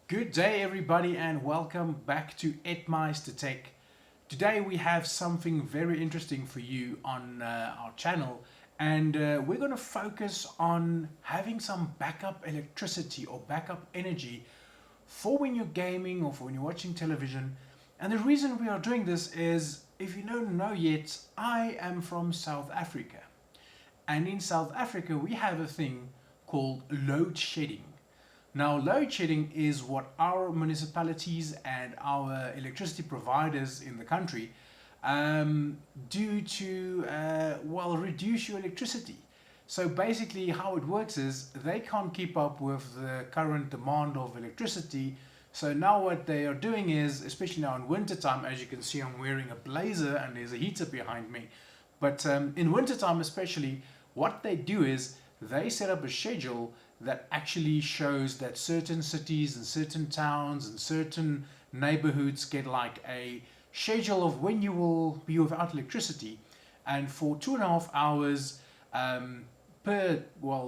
Good day everybody and welcome back to Mecer Tech. Today we have something very interesting for you on our channel, and we're going to focus on having some backup electricity or backup energy for when you're gaming or for when you're watching television. And the reason we are doing this is, if you don't know yet, I am from South Africa, and in South Africa we have a thing called load shedding. Now, load shedding is what our municipalities and our electricity providers in the country do to, reduce your electricity. So basically how it works is they can't keep up with the current demand of electricity. So now what they are doing is, especially now in winter time, as you can see I'm wearing a blazer and there's a heater behind me. But in winter time especially, what they do is they set up a schedule that actually shows that certain cities and certain towns and certain neighborhoods get like a schedule of when you will be without electricity, and for 2.5 hours per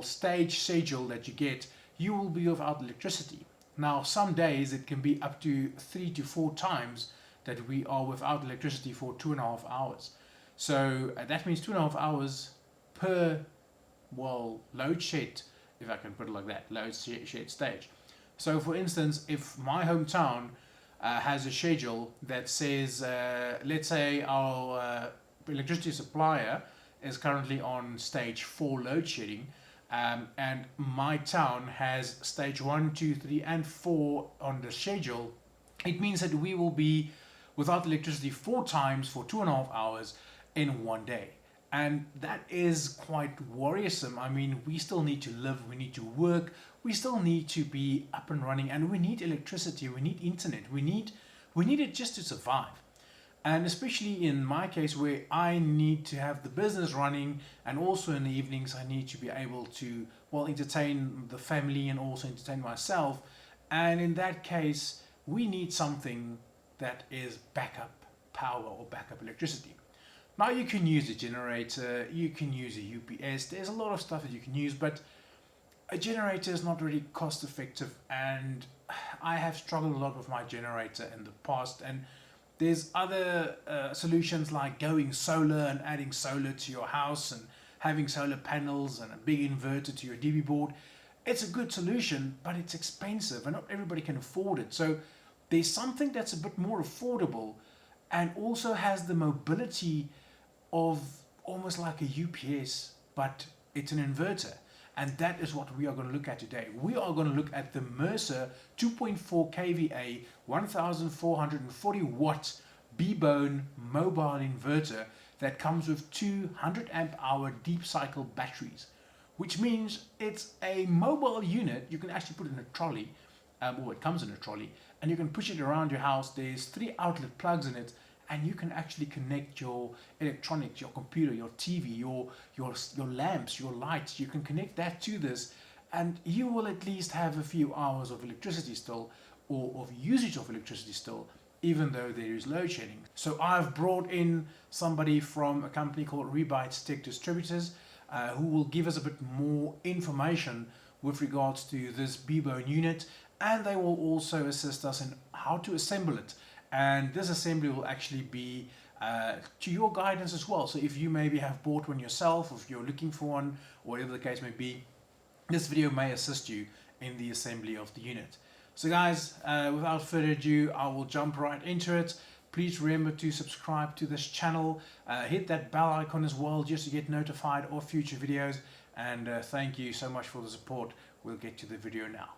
stage schedule that you get, you will be without electricity. Now some days it can be up to 3 to 4 times that we are without electricity for 2.5 hours. So that means 2.5 hours per load shed, if I can put it like that, load shed stage. So for instance, if my hometown has a schedule that says, let's say our electricity supplier is currently on stage 4 load shedding, and my town has stage 1, 2, 3 and 4 on the schedule, it means that we will be without electricity 4 times for 2.5 hours in one day. And that is quite worrisome. I mean, we still need to live, we need to work, we still need to be up and running, and we need electricity, we need internet, we need it just to survive. And especially in my case, where I need to have the business running, and also in the evenings I need to be able to entertain the family and also entertain myself. And in that case, we need something that is backup power or backup electricity. Now you can use a generator, you can use a UPS, there's a lot of stuff that you can use, but a generator is not really cost effective, and I have struggled a lot with my generator in the past. And there's other solutions like going solar and adding solar to your house and having solar panels and a big inverter to your DB board. It's a good solution, but it's expensive and not everybody can afford it. So there's something that's a bit more affordable and also has the mobility of almost like a UPS, but it's an inverter. And that is what we are going to look at today. We are going to look at the Mecer 2.4Kva 1440 watt BBONE mobile inverter that comes with 200 amp hour deep cycle batteries, which means it's a mobile unit. You can actually put it in a trolley, or it comes in a trolley, and you can push it around your house. There's 3 outlet plugs in it, and you can actually connect your electronics, your computer, your TV, your lamps, your lights. You can connect that to this, and you will at least have a few hours of electricity still, or of usage of electricity still, even though there is load shedding. So I've brought in somebody from a company called Tech Distributors, who will give us a bit more information with regards to this BBONE unit, and they will also assist us in how to assemble it. And this assembly will actually be to your guidance as well. So if you maybe have bought one yourself, or if you're looking for one, or whatever the case may be, this video may assist you in the assembly of the unit. So guys, without further ado, I will jump right into it. Please remember to subscribe to this channel, hit that bell icon as well just to get notified of future videos, and thank you so much for the support. We'll get to the video now.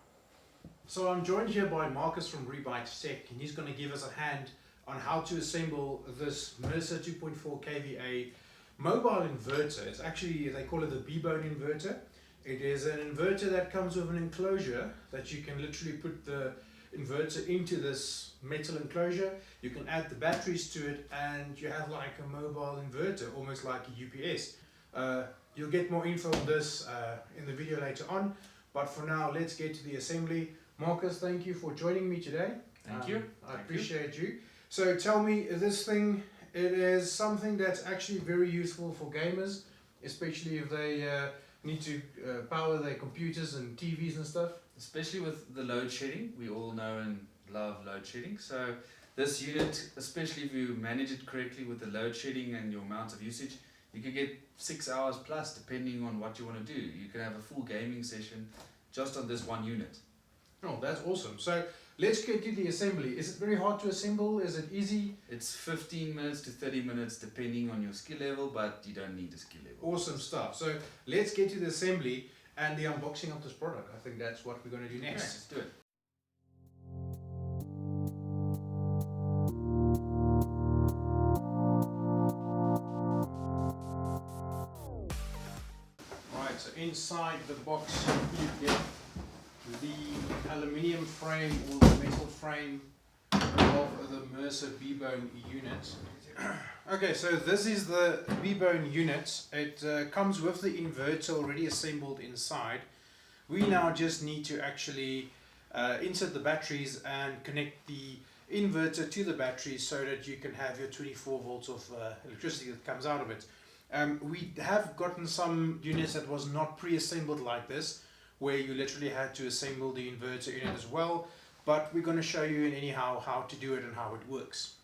So I'm joined here by Marcus from Tech, and he's going to give us a hand on how to assemble this Mecer 2.4Kva mobile inverter. It's actually, they call it the BBONE inverter. It is an inverter that comes with an enclosure that you can literally put the inverter into this metal enclosure. You can add the batteries to it, and you have like a mobile inverter, almost like a UPS. You'll get more info on this in the video later on, but for now let's get to the assembly. Marcus, thank you for joining me today. Thank you. I appreciate you. So tell me, this thing, it is something that's actually very useful for gamers, especially if they need to power their computers and TVs and stuff? especially with the load shedding. We all know and love load shedding. So this unit, especially if you manage it correctly with the load shedding and your amount of usage, you can get 6 hours plus depending on what you want to do. You can have a full gaming session just on this one unit. Oh, that's awesome. So let's get to the assembly. Is it very hard to assemble? Is it easy? It's 15 minutes to 30 minutes depending on your skill level, but you don't need a skill level. Awesome stuff. So let's get to the assembly and the unboxing of this product. I think that's what we're going to do next. Okay, let's do it. Right, so inside the box you get the aluminium frame or the metal frame of the Mecer BBONE unit. Okay, so this is the BBONE unit. It comes with the inverter already assembled inside. We now just need to actually insert the batteries and connect the inverter to the batteries so that you can have your 24 volts of electricity that comes out of it. We have gotten some units that was not pre-assembled like this, where you literally had to assemble the inverter in it as well, but we're going to show you anyhow how to do it and how it works.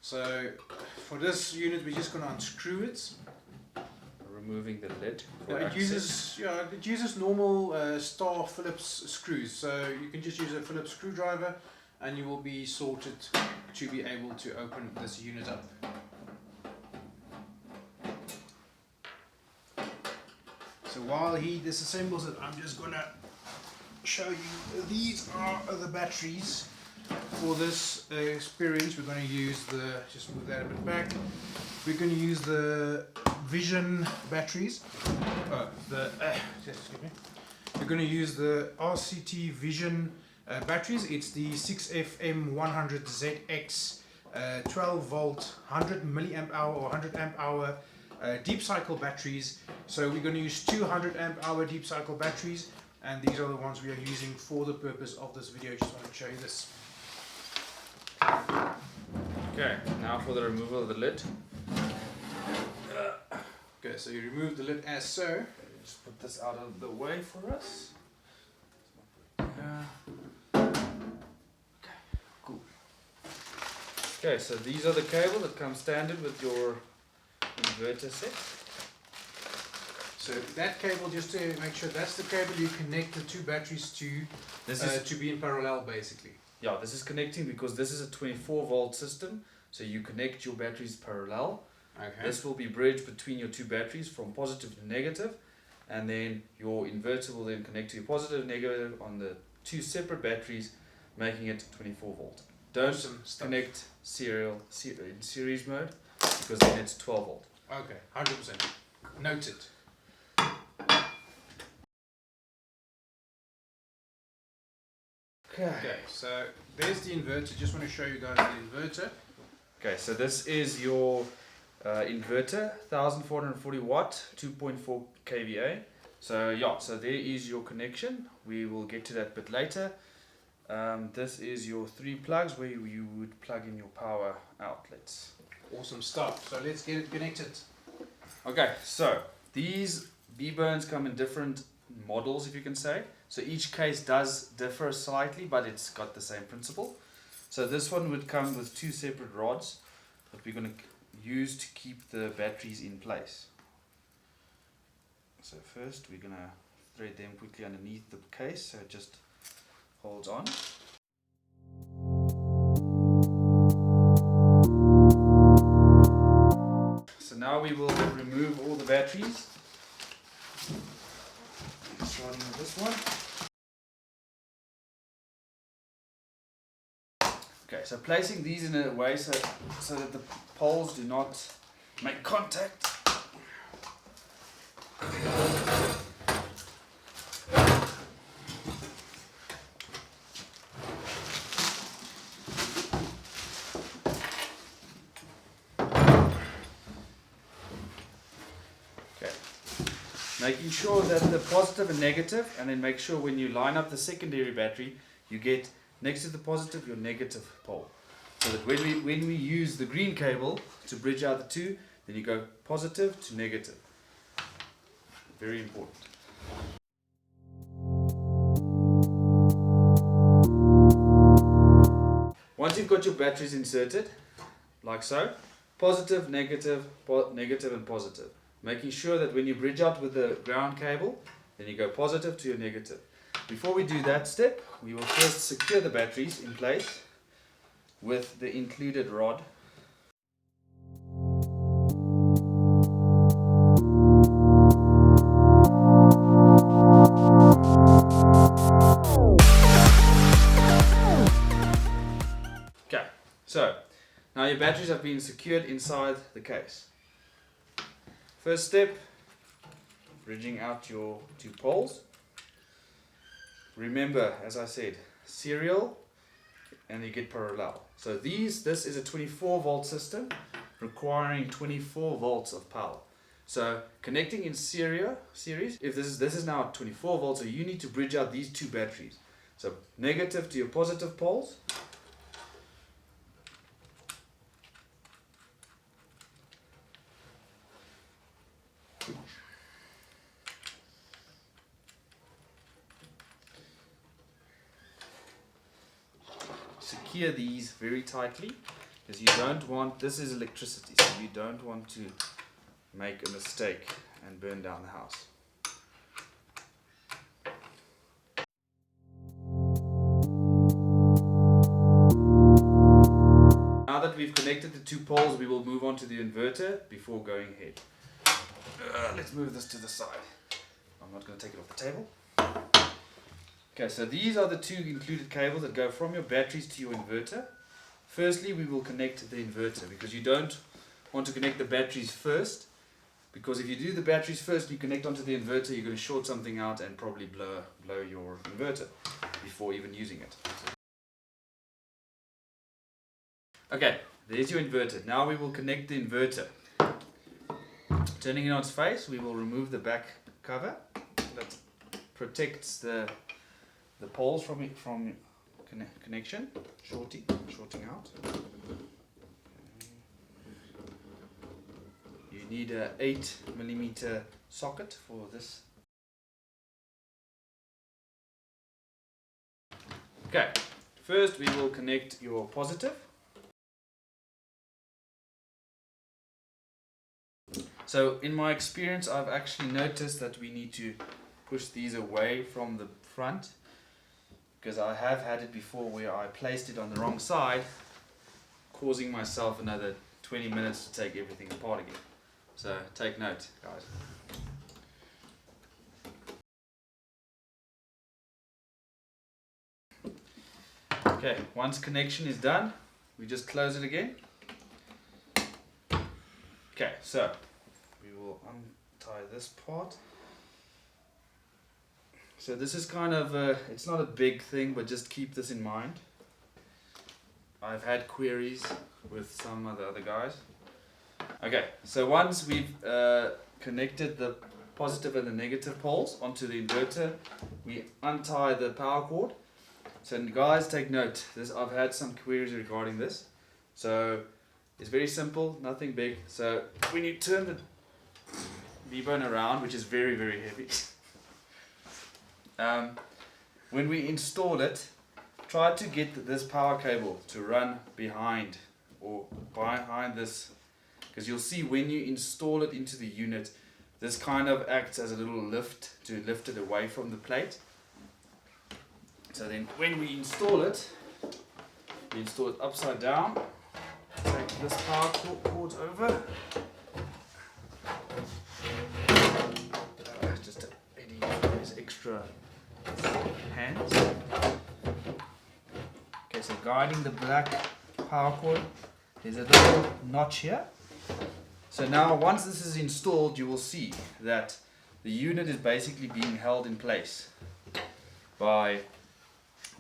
So for this unit we're just going to unscrew it. Removing the lid. It uses normal star Phillips screws, so you can just use a Phillips screwdriver and you will be sorted to be able to open this unit up. So while he disassembles it, I'm just going to show you, these are the batteries for this experience. We're going to use just move that a bit back, we're going to use the Vision batteries. Excuse me. We're going to use the RCT Vision batteries. It's the 6FM100ZX 12 volt 100 milliamp hour or 100 amp hour deep cycle batteries. So we're going to use 200 amp hour deep cycle batteries, and these are the ones we are using for the purpose of this video. Just want to show you this. Okay, now for the removal of the lid. Okay, so you remove the lid as so. Just put this out of the way for us. Cool. Okay, so these are the cable that come standard with your inverter set. So that cable, just to make sure, that's the cable you connect the two batteries to, to be in parallel basically. Yeah, this is connecting because this is a 24 volt system, so you connect your batteries parallel. Okay. This will be bridged between your two batteries from positive to negative, and then your inverter will then connect to your positive and negative on the two separate batteries, making it 24 volt. Don't connect in series mode, because then it's 12 volt. Okay, 100%. Noted. Okay, so there's the inverter. Just want to show you guys the inverter. Okay, so this is your inverter, 1440 watt, 2.4 kVA. So yeah, so there is your connection. We will get to that a bit later. This is your 3 plugs where you would plug in your power outlets. Awesome stuff. So let's get it connected. Okay, so these BBONEs come in different models, if you can say. So each case does differ slightly, but it's got the same principle. So this one would come with 2 separate rods that we're going to use to keep the batteries in place. So first we're going to thread them quickly underneath the case so it just holds on. So now we will remove all the batteries. Starting with this one. Okay, so placing these in a way so that the poles do not make contact. Okay, making sure that the positive and negative, and then make sure when you line up the secondary battery, you get next to the positive your negative pole, so that when we use the green cable to bridge out the two, then you go positive to negative. Very important. once you've got your batteries inserted, like so, positive, negative, negative and positive. Making sure that when you bridge out with the ground cable, then you go positive to your negative. Before we do that step, we will first secure the batteries in place with the included rod. Okay, so now your batteries have been secured inside the case. First step, bridging out your two poles. Remember, as I said, serial and you get parallel. So this is a 24 volt system requiring 24 volts of power. So connecting in series, if this is now 24 volts, so you need to bridge out these two batteries. So negative to your positive poles. Secure these very tightly, because you don't want, this is electricity, so you don't want to make a mistake and burn down the house. Now that we've connected the two poles, we will move on to the inverter before going ahead. Let's move this to the side. I'm not going to take it off the table. Okay, so these are the two included cables that go from your batteries to your inverter. Firstly, we will connect the inverter, because you don't want to connect the batteries first, because if you do the batteries first and you connect onto the inverter, you're going to short something out and probably blow your inverter before even using it. Okay, there's your inverter. Now we will connect the inverter. Turning it on its face, we will remove the back cover that protects the poles from connection, shorting out. You need a 8mm socket for this. Okay, first we will connect your positive. So in my experience, I've actually noticed that we need to push these away from the front, because I have had it before where I placed it on the wrong side, causing myself another 20 minutes to take everything apart again. So take note, guys. Okay, once connection is done, we just close it again. Okay, so we will untie this part. So this is kind of it's not a big thing, but just keep this in mind. I've had queries with some of the other guys. Okay, so once we've connected the positive and the negative poles onto the inverter, we untie the power cord. So guys, take note, I've had some queries regarding this. So it's very simple, nothing big. So when you turn the BBONE around, which is very, very heavy, when we install it, try to get this power cable to run behind this, because you'll see when you install it into the unit, this kind of acts as a little lift to lift it away from the plate. So then when we install it upside down, take this power cord over, just Eddie for his extra hands. Okay, so guiding the black power cord, there's a little notch here. So now once this is installed, you will see that the unit is basically being held in place by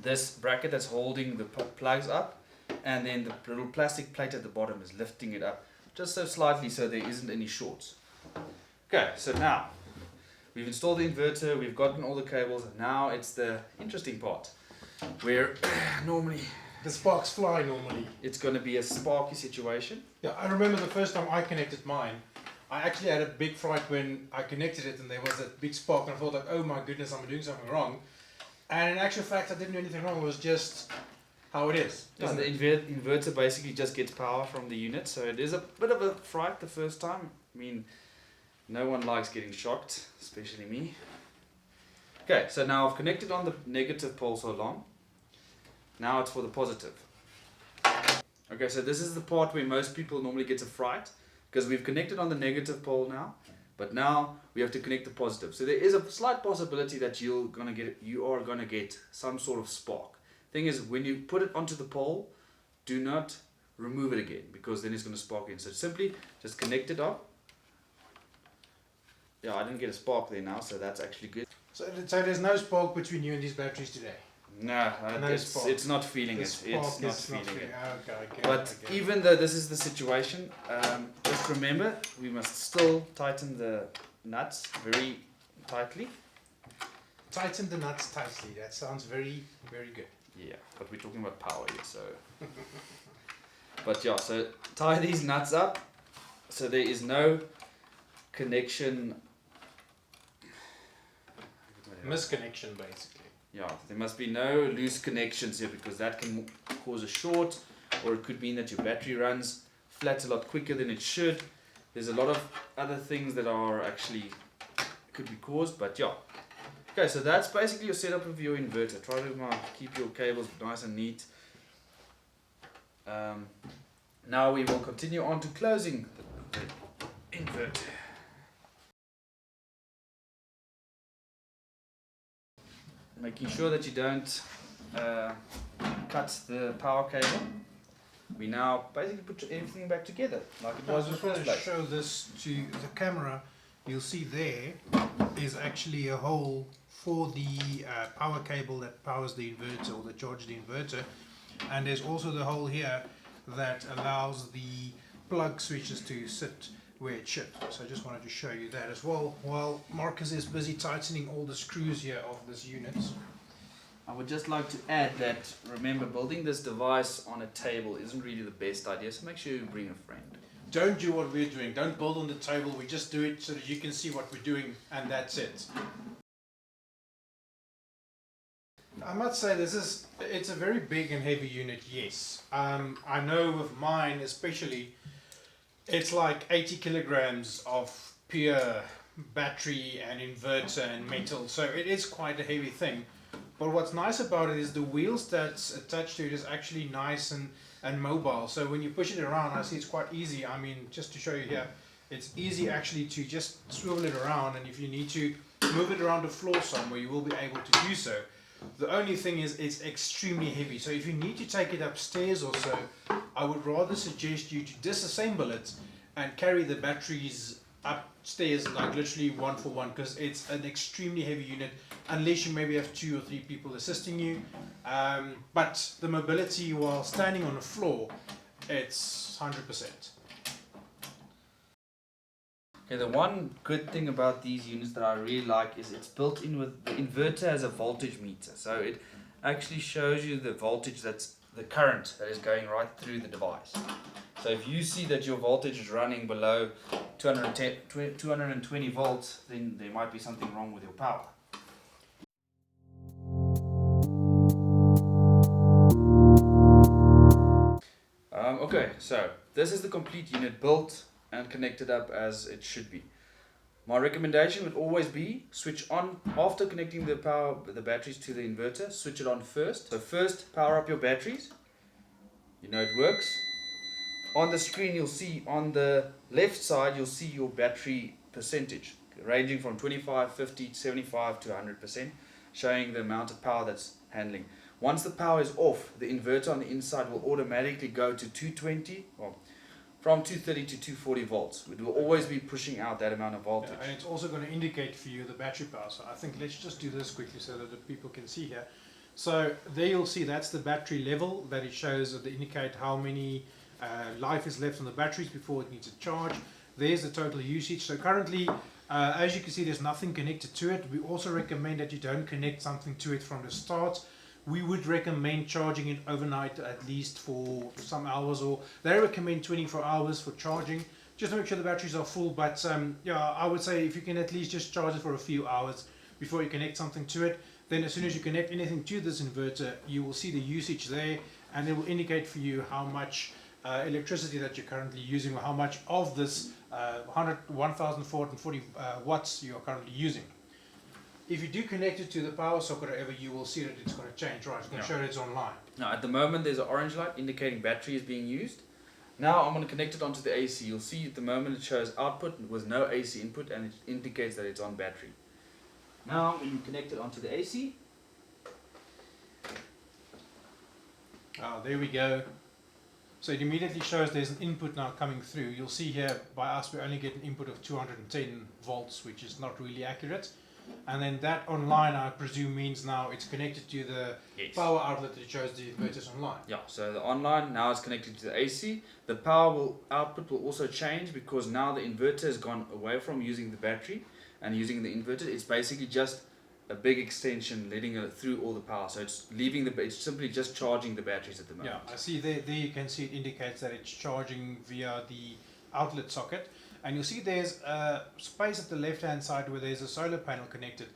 this bracket that's holding the plugs up, and then the little plastic plate at the bottom is lifting it up just so slightly so there isn't any shorts. Okay, so now we've installed the inverter, we've gotten all the cables, and now it's the interesting part where normally The sparks fly normally. it's going to be a sparky situation. Yeah, I remember the first time I connected mine, I actually had a big fright when I connected it and there was that big spark, and I thought like, oh my goodness, I'm doing something wrong. And in actual fact, I didn't do anything wrong. It was just how it is. Yeah, the inverter basically just gets power from the unit, so it is a bit of a fright the first time. I mean, no one likes getting shocked, especially me. Okay, so now I've connected on the negative pole so long. Now it's for the positive. Okay, so this is the part where most people normally get a fright, because we've connected on the negative pole now, but now we have to connect the positive. So there is a slight possibility that you are gonna get some sort of spark. Thing is, when you put it onto the pole, do not remove it again, because then it's going to spark in. So simply just connect it up. Yeah, I didn't get a spark there now, so that's actually good. So there's no spark between you and these batteries today? No, spark. it's not feeling it. It's not feeling it. Okay, But even though this is the situation, just remember, we must still tighten the nuts very tightly. Tighten the nuts tightly. That sounds very, very good. Yeah, but we're talking about power here, so. But yeah, so tie these nuts up so there is no connection. Misconnection, basically. Yeah, there must be no loose connections here, because that can cause a short, or it could mean that your battery runs flat a lot quicker than it should. There's a lot of other things that are actually could be caused, but yeah. Okay, so that's basically your setup of your inverter. Try to keep your cables nice and neat. Now we will continue on to closing the inverter. Making sure that you don't cut the power cable. We now basically put everything back together like it was in the first place. Show this to the camera. You'll see there is actually a hole for the power cable that powers the inverter, or that charges the inverter, and there's also the hole here that allows the plug switches to sit where it should. So I just wanted to show you that as well, while Marcus is busy tightening all the screws here of this unit. I would just like to add that, remember, building this device on a table isn't really the best idea, so make sure you bring a friend. Don't do what we're doing. Don't build on the table. We just do it so that you can see what we're doing, and that's it. I must say it's a very big and heavy unit, yes. I know with mine especially, it's like 80 kilograms of pure battery and inverter and metal, so it is quite a heavy thing. But what's nice about it is the wheels that's attached to it is actually nice and mobile. So when you push it around, I see it's quite easy. I mean, just to show you here, it's easy actually to just swivel it around, and if you need to move it around the floor somewhere, you will be able to do so. The only thing is it's extremely heavy, so if you need to take it upstairs or so, I would rather suggest you to disassemble it and carry the batteries upstairs, like literally one for one, because it's an extremely heavy unit, unless you maybe have 2 or 3 people assisting you. But the mobility while standing on the floor, it's 100%. Okay, the one good thing about these units that I really like is it's built in with the inverter as a voltage meter. So it actually shows you the voltage, that's the current that is going right through the device. So if you see that your voltage is running below 220 volts, then there might be something wrong with your power. Okay, so this is the complete unit built and connected up as it should be. My recommendation would always be switch on after connecting the batteries to the inverter. Switch it on first. So first power up your batteries. You know it works. On the screen you'll see on the left side you'll see your battery percentage ranging from 25, 50, 75 to 100%, showing the amount of power that's handling. Once the power is off, the inverter on the inside will automatically go to 220, or from 230 to 240 volts. It will always be pushing out that amount of voltage. Yeah, and it's also going to indicate for you the battery power. So I think let's just do this quickly so that the people can see here. So there you'll see that's the battery level that it shows to indicate how many life is left on the batteries before it needs a charge. There's the total usage. So currently, as you can see, there's nothing connected to it. We also recommend that you don't connect something to it from the start. We would recommend charging it overnight at least for some hours, or they recommend 24 hours for charging, just to make sure the batteries are full. But yeah, I would say if you can at least just charge it for a few hours before you connect something to it, then as soon as you connect anything to this inverter, you will see the usage there, and it will indicate for you how much electricity that you're currently using, or how much of this 1440 watts you are currently using. If you do connect it to the power socket or whatever, you will see that it's going to change, right? It's going to show that it's online. Now at the moment there's an orange light indicating battery is being used. Now I'm going to connect it onto the AC. You'll see at the moment it shows output with no AC input, and it indicates that it's on battery. Now when you connect it onto the AC, there we go. So it immediately shows there's an input now coming through. You'll see here by us we only get an input of 210 volts, which is not really accurate. And then that online, I presume, means now it's connected to the power outlet that shows the inverters online. Yeah, so the online now is connected to the AC. The output will also change because now the inverter has gone away from using the battery and using the inverter. It's basically just a big extension letting it through all the power. So it's it's simply just charging the batteries at the moment. Yeah, I see there you can see it indicates that it's charging via the outlet socket. And you'll see there's a space at the left hand side where there's a solar panel connected.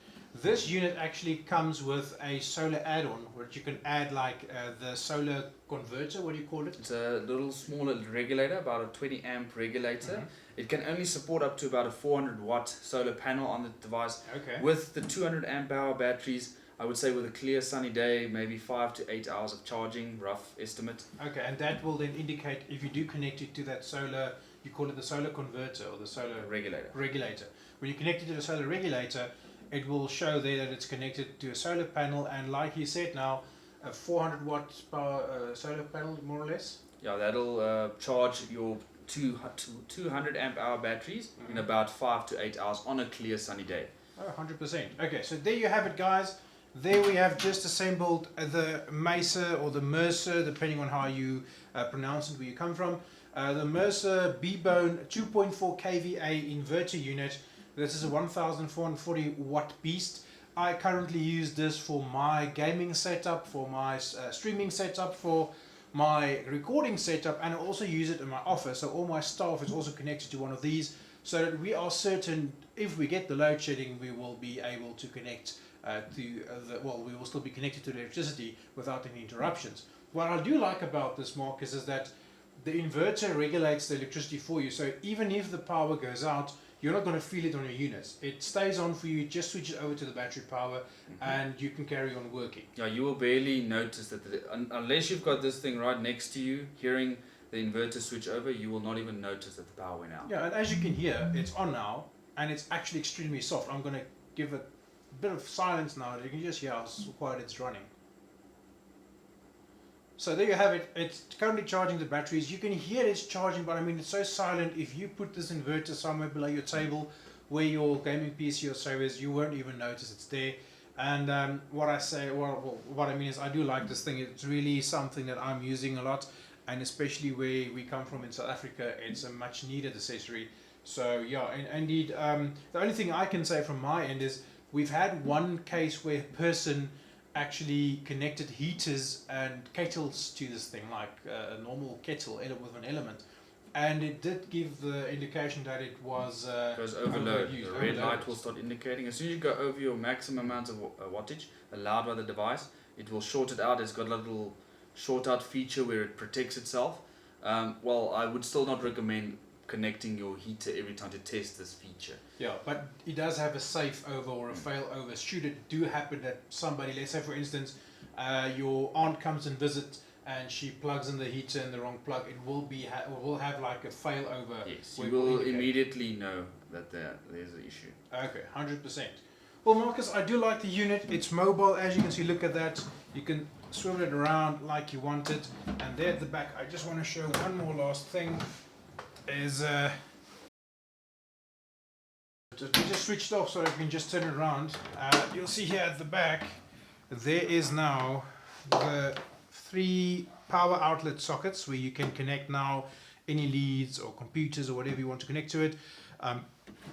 This unit actually comes with a solar add-on where you can add like the solar converter, what do you call it? It's a little smaller regulator, about a 20 amp regulator. It can only support up to about a 400 watt solar panel on the device. Okay. With the 200 amp hour batteries, I would say with a clear sunny day, maybe 5 to 8 hours of charging, rough estimate. Okay, and that will then indicate if you do connect it to that solar, you call it the solar converter or the solar regulator. When you connect it to the solar regulator, it will show there that it's connected to a solar panel, and like you said now, a 400 watt power solar panel more or less. Yeah, that'll charge your 200 amp hour batteries in about 5 to 8 hours on a clear sunny day. Oh, 100%. Okay, so there you have it, guys. There we have just assembled the Mecer or the Mecer, depending on how you pronounce it, where you come from. The Mecer BBONE 2.4Kva inverter unit. This is a 1440 watt beast. I currently use this for my gaming setup, for my streaming setup, for my recording setup, and I also use it in my office. So all my staff is also connected to one of these, so that we are certain if we get the load shedding, we will be able to connect we will still be connected to the electricity without any interruptions. What I do like about this, Marcus, is that the inverter regulates the electricity for you. So even if the power goes out, you're not going to feel it on your units. It stays on for you, just switch it over to the battery power, and you can carry on working. Yeah, you will barely notice that, unless you've got this thing right next to you, hearing the inverter switch over, you will not even notice that the power went out. Yeah, and as you can hear, it's on now, and it's actually extremely soft. I'm going to give it a bit of silence now. You can just hear how quiet it's running. So there you have it. It's currently charging the batteries. You can hear it's charging, but I mean it's so silent. If you put this inverter somewhere below your table where your gaming PC or so is, you won't even notice it's there. And what I mean is I do like this thing. It's really something that I'm using a lot, and especially where we come from in South Africa, it's a much needed accessory. So yeah, indeed, the only thing I can say from my end is we've had one case where a person actually connected heaters and kettles to this thing, like a normal kettle with an element, and it did give the indication that it was overload. The red light will start indicating. As soon as you go over your maximum amount of wattage allowed by the device, it will short it out. It's got a little short out feature where it protects itself. Well, I would still not recommend connecting your heater every time to test this feature. Yeah, but it does have a safe over or a fail over. Should it do happen that somebody, let's say for instance, your aunt comes and visits and she plugs in the heater in the wrong plug, it will have like a fail over. Yes, you will immediately know that there's an issue. Okay, 100%. Well, Marcus, I do like the unit. It's mobile, as you can see. Look at that. You can swivel it around like you want it. And there at the back, I just want to show one more last thing. Is just switched off so I can just turn it around. You'll see here at the back there is now the 3 power outlet sockets where you can connect now any leads or computers or whatever you want to connect to it,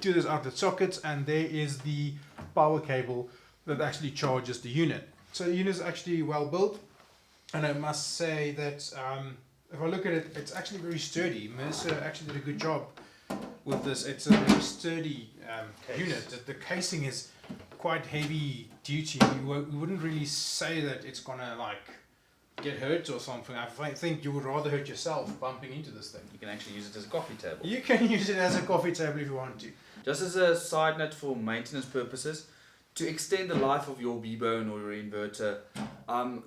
to those outlet sockets, and there is the power cable that actually charges the unit. So the unit is actually well built, and I must say that if I look at it, it's actually very sturdy. Mecer actually did a good job with this. It's a very sturdy unit. The casing is quite heavy duty. You wouldn't really say that it's gonna like get hurt or something. I think you would rather hurt yourself bumping into this thing. You can actually use it as a coffee table. You can use it as a coffee table if you want to. Just as a side note for maintenance purposes, to extend the life of your BBONE or your inverter,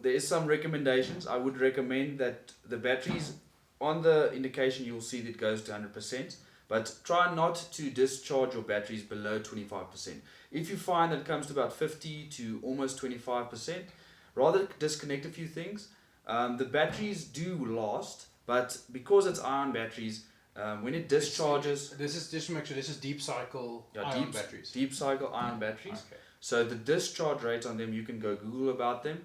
there is some recommendations. I would recommend that the batteries, on the indication you'll see that it goes to 100%, but try not to discharge your batteries below 25%. If you find that it comes to about 50 to almost 25%, rather disconnect a few things. The batteries do last, but because it's ion batteries, when it discharges... This is, just to make sure, this is deep cycle ion batteries. Deep cycle ion batteries. Okay. So the discharge rates on them, you can go Google about them.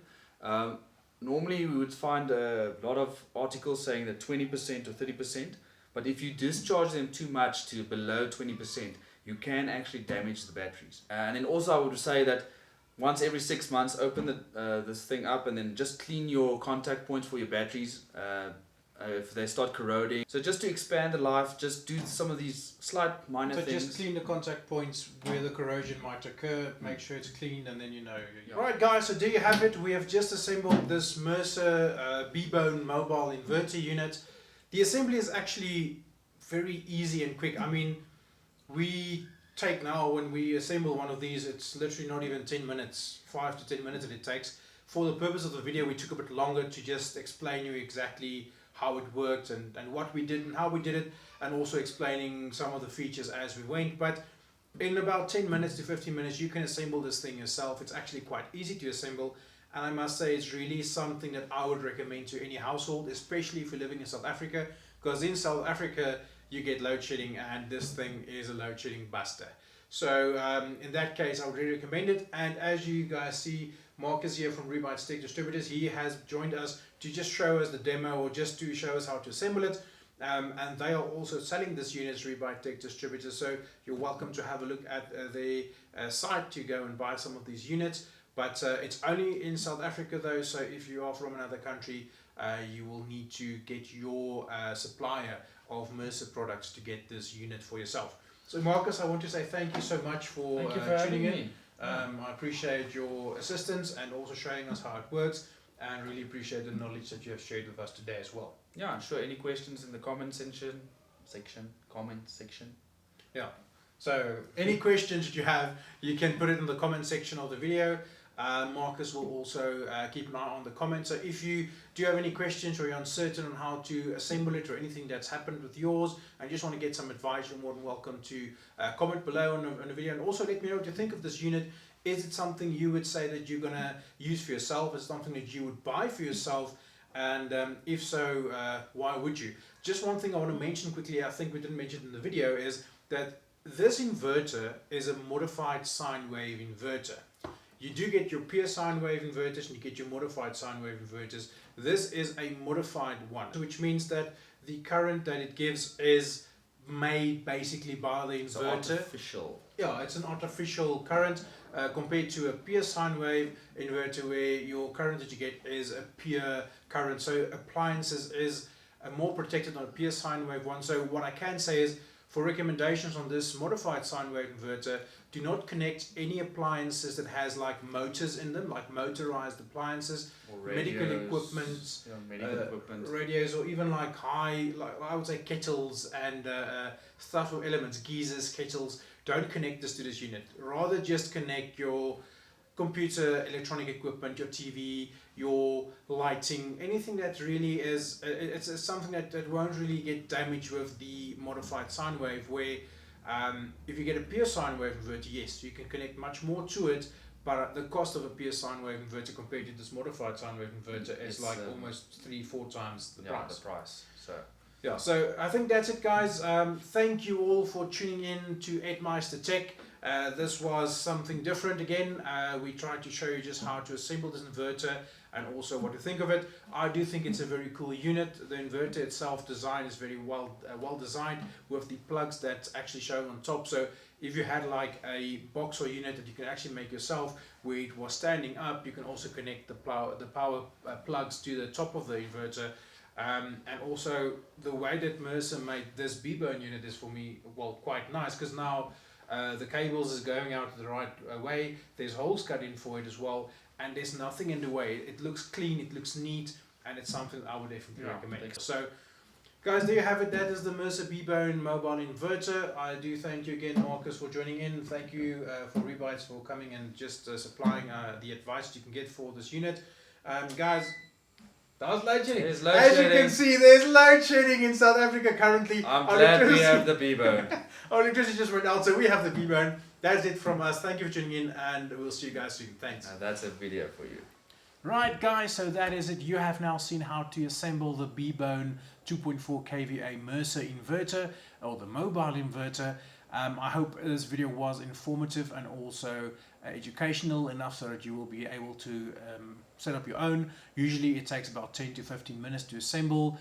Normally we would find a lot of articles saying that 20% or 30%, but if you discharge them too much to below 20%, you can actually damage the batteries. And then also I would say that once every 6 months, open this thing up and then just clean your contact points for your batteries if they start corroding. So just to expand the life, just do some of these slight minor things. So just clean the contact points where the corrosion might occur, make sure it's clean, and then you know. Alright guys, so there you have it. We have just assembled this Mecer BBONE mobile inverter unit. The assembly is actually very easy and quick. I mean, we take now, when we assemble one of these, it's literally not even 10 minutes, 5 to 10 minutes that it takes. For the purpose of the video, we took a bit longer to just explain you exactly how it worked and what we did and how we did it, and also explaining some of the features as we went. But in about 10 minutes to 15 minutes, you can assemble this thing yourself. It's actually quite easy to assemble, and I must say it's really something that I would recommend to any household, especially if you're living in South Africa, because in South Africa you get load shedding, and this thing is a load shedding buster. So in that case, I would really recommend it. And as you guys see, Marcus here from Rebytes Tech Distributors, he has joined us to just show us the demo, or just to show us how to assemble it. And they are also selling this unit, Rebytes Tech Distributors, so you're welcome to have a look at their site to go and buy some of these units. But it's only in South Africa though, so if you are from another country, you will need to get your supplier of Mecer products to get this unit for yourself. So Marcus, I want to say thank you so much for tuning in. I appreciate your assistance and also showing us how it works, and really appreciate the knowledge that you have shared with us today as well. Yeah, sure. Any questions in the comment section? Yeah. So any questions that you have, you can put it in the comment section of the video. Marcus will also keep an eye on the comments. So if you do have any questions, or you're uncertain on how to assemble it, or anything that's happened with yours, and you just want to get some advice, you're more than welcome to comment below on the video. And also let me know what you think of this unit. Is it something you would say that you're going to use for yourself? Is it something that you would buy for yourself? And if so, why would you? Just one thing I want to mention quickly, I think we didn't mention it in the video, is that this inverter is a modified sine wave inverter. You do get your pure sine wave inverters, and you get your modified sine wave inverters. This is a modified one, which means that the current that it gives is made basically by the inverter. It's artificial. Yeah, it's an artificial current compared to a pure sine wave inverter, where your current that you get is a pure current. So appliances is more protected on a pure sine wave one. So what I can say is, for recommendations on this modified sine wave inverter, do not connect any appliances that has like motors in them, like motorized appliances, or radios, medical equipment, radios, or even like I would say kettles and stuff of elements, geysers, kettles. Don't connect this to this unit. Rather just connect your computer, electronic equipment, your TV, your lighting, anything that really is, it's something that won't really get damaged with the modified sine wave, where if you get a pure sine wave inverter, yes, you can connect much more to it, but the cost of a pure sine wave inverter compared to this modified sine wave inverter is like almost 3-4 times the price. So yeah, so I think that's it, guys. Thank you all for tuning in to Edmeister Tech. This was something different again. We tried to show you just how to assemble this inverter and also what to think of it. I do think it's a very cool unit. The inverter itself design is very well designed, with the plugs that's actually shown on top. So if you had like a box or unit that you can actually make yourself, where it was standing up, you can also connect the power plugs to the top of the inverter. And also the way that Mecer made this BBONE unit is, for me, well, quite nice, because now the cables is going out the right way. There's holes cut in for it as well, and there's nothing in the way. It looks clean, it looks neat, and it's something I would definitely Yeah, recommend. thanks. So guys, there you have it. That is the Mecer BBONE mobile inverter. I do thank you again, Marcus, for joining in. Thank you for Rebites for coming and just supplying the advice you can get for this unit. Guys, that was load shedding. There's load As you shedding. can see, there's load shedding in South Africa currently. I'm Our glad we electricity- have the BBONE. Our electricity just went out, so we have the BBONE. That's it from us. Thank you for tuning in, and we'll see you guys soon. Thanks. And that's a video for you. Right, guys, so that is it. You have now seen how to assemble the BBONE 2.4 kVA Mecer inverter, or the mobile inverter. I hope this video was informative and also educational enough so that you will be able to set up your own. Usually it takes about 10 to 15 minutes to assemble.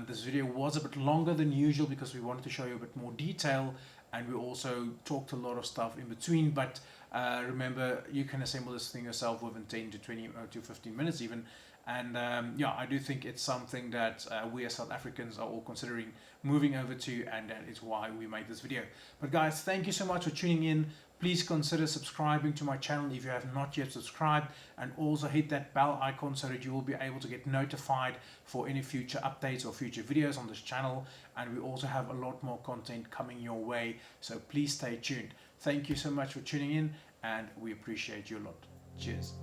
This video was a bit longer than usual because we wanted to show you a bit more detail, and we also talked a lot of stuff in between, but remember, you can assemble this thing yourself within 10 to 20 to 15 minutes even. And yeah, I do think it's something that we as South Africans are all considering moving over to, and that is why we made this video. But guys, thank you so much for tuning in. Please consider subscribing to my channel if you have not yet subscribed, and also hit that bell icon so that you will be able to get notified for any future updates or future videos on this channel. And we also have a lot more content coming your way, so please stay tuned. Thank you so much for tuning in, and we appreciate you a lot. Cheers.